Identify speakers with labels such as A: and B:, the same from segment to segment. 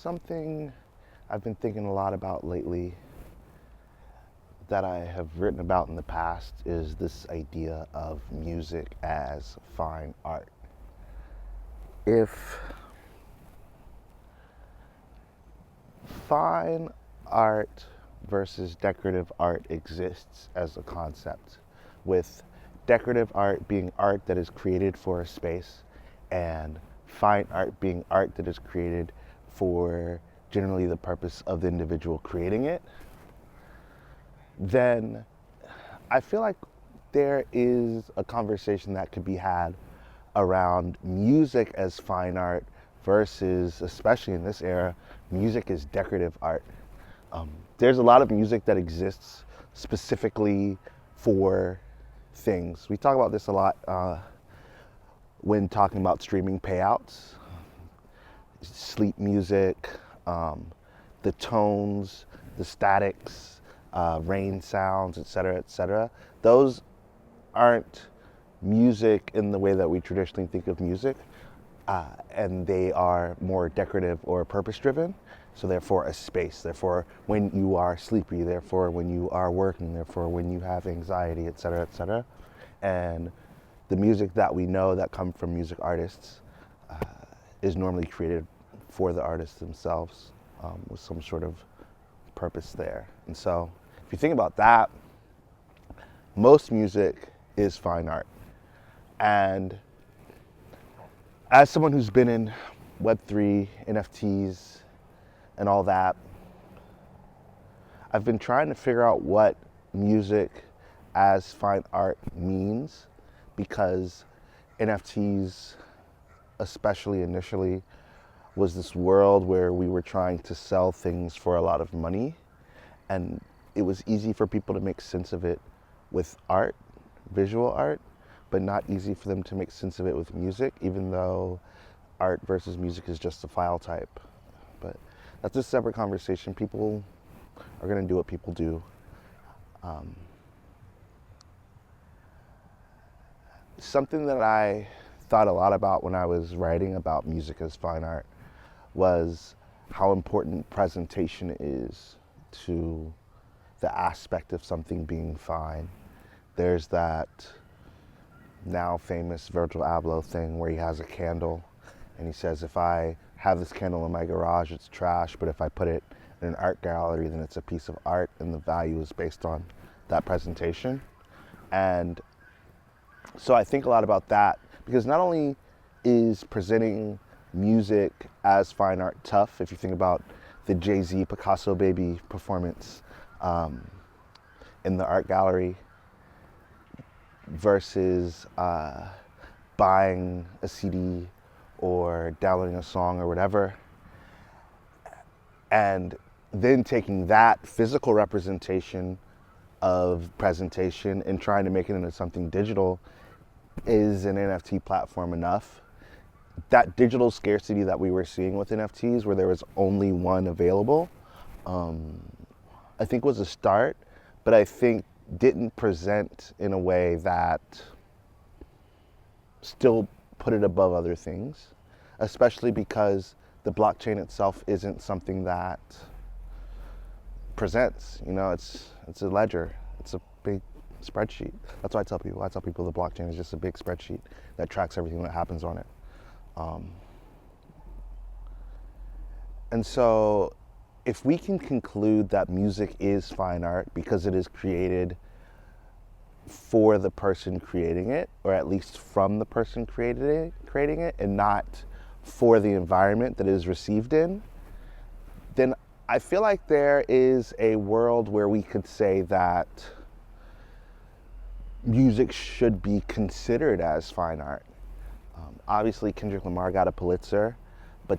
A: something I've been thinking a lot about lately that I have written about in the past is this idea of music as fine art. If fine art versus decorative art exists as a concept, with decorative art being art that is created for a space and fine art being art that is created for generally the purpose of the individual creating it, then I feel like there is a conversation that could be had around music as fine art versus, especially in this era, music as decorative art. There's a lot of music that exists specifically for things. We talk about this a lot when talking about streaming payouts, sleep music, the tones, the statics, rain sounds, etc., etc. Those aren't music in the way that we traditionally think of music, and they are more decorative or purpose-driven. So therefore a space, therefore when you are sleepy, therefore when you are working, therefore when you have anxiety, etc., etc. And the music that we know that come from music artists is normally created for the artists themselves with some sort of purpose there. And so if you think about that, most music is fine art. And as someone who's been in Web3, NFTs, and all that, I've been trying to figure out what music as fine art means, because NFTs, especially initially, was this world where we were trying to sell things for a lot of money, and it was easy for people to make sense of it with art, visual art, but not easy for them to make sense of it with music, even though art versus music is just a file type. But that's a separate conversation. People are going to do what people do. Something that I thought a lot about when I was writing about music as fine art was how important presentation is to the aspect of something being fine. There's that now famous Virgil Abloh thing where he has a candle and he says, if I have this candle in my garage, it's trash, but if I put it in an art gallery, then it's a piece of art, and the value is based on that presentation. And so I think a lot about that, because not only is presenting music as fine art tough, if you think about the Jay-Z Picasso Baby performance in the art gallery versus buying a CD or downloading a song or whatever, and then taking that physical representation of presentation and trying to make it into something digital. Is an NFT platform enough? That digital scarcity that we were seeing with NFTs, where there was only one available, I think was a start, but I think didn't present in a way that still put it above other things, especially because the blockchain itself isn't something that presents. You know, it's a ledger. It's a big spreadsheet. That's what I tell people. The blockchain is just a big spreadsheet that tracks everything that happens on it. And so if we can conclude that music is fine art because it is created for the person creating it, or at least from the person creating it, and not for the environment that it is received in, then I feel like there is a world where we could say that music should be considered as fine art. Obviously, Kendrick Lamar got a Pulitzer, but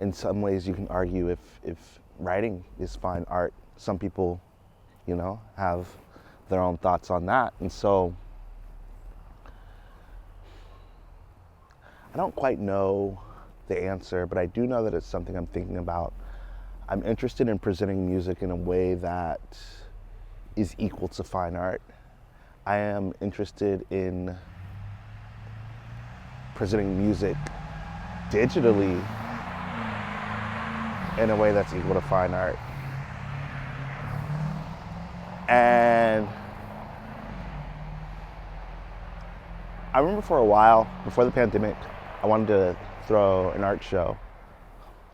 A: in some ways you can argue if writing is fine art. Some people, have their own thoughts on that. And so I don't quite know the answer, but I do know that it's something I'm thinking about. I'm interested in presenting music in a way that is equal to fine art. I am interested in presenting music digitally in a way that's equal to fine art. And I remember for a while, before the pandemic, I wanted to throw an art show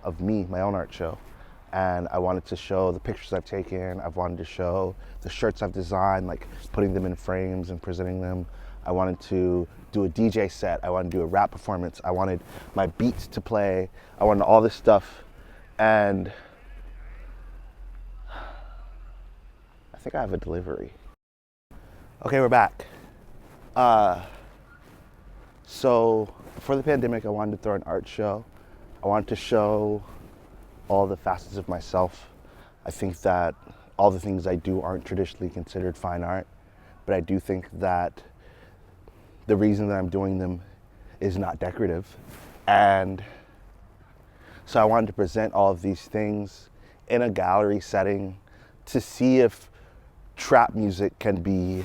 A: of me, my own art show. And I wanted to show the pictures I've taken. I've wanted to show the shirts I've designed, like putting them in frames and presenting them. I wanted to do a DJ set. I wanted to do a rap performance. I wanted my beats to play. I wanted all this stuff. And I think I have a delivery. Okay, we're back. So before the pandemic, I wanted to throw an art show. I wanted to show all the facets of myself. I think that all the things I do aren't traditionally considered fine art, but I do think that the reason that I'm doing them is not decorative. And so I wanted to present all of these things in a gallery setting to see if trap music can be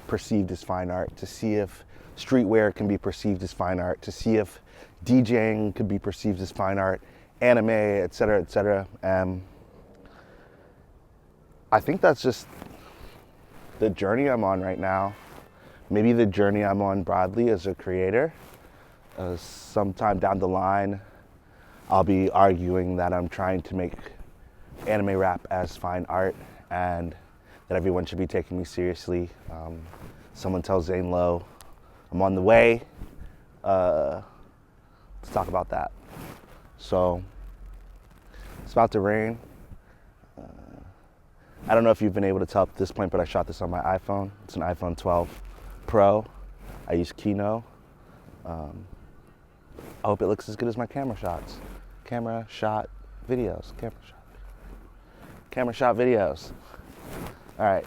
A: perceived as fine art, to see if streetwear can be perceived as fine art, to see if DJing could be perceived as fine art, anime, etc., etc. I think that's just the journey I'm on right now. Maybe the journey I'm on broadly as a creator. Sometime down the line, I'll be arguing that I'm trying to make anime rap as fine art and that everyone should be taking me seriously. Someone tell Zane Lowe I'm on the way. Let's talk about that. So it's about to rain. I don't know if you've been able to tell at this point, but I shot this on my iPhone. It's an iPhone 12 Pro. I use Kino. I hope it looks as good as my camera shots. Camera shot videos. All right.